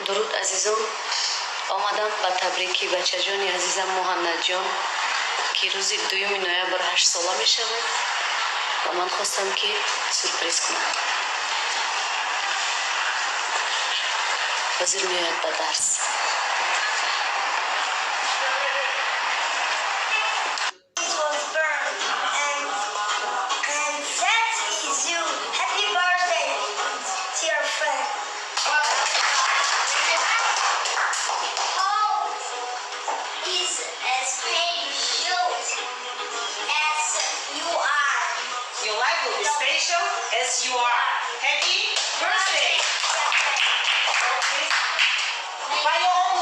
درود عزیزان، آمدم به تبریکی بچه جانی عزیزم مуханнад جان که روز 2 نوامبر 8 ساله می شود و من خواستم که سورپرایز کنم. حاضر می آید به درس. Your life will be special as you are. Happy birthday! By your own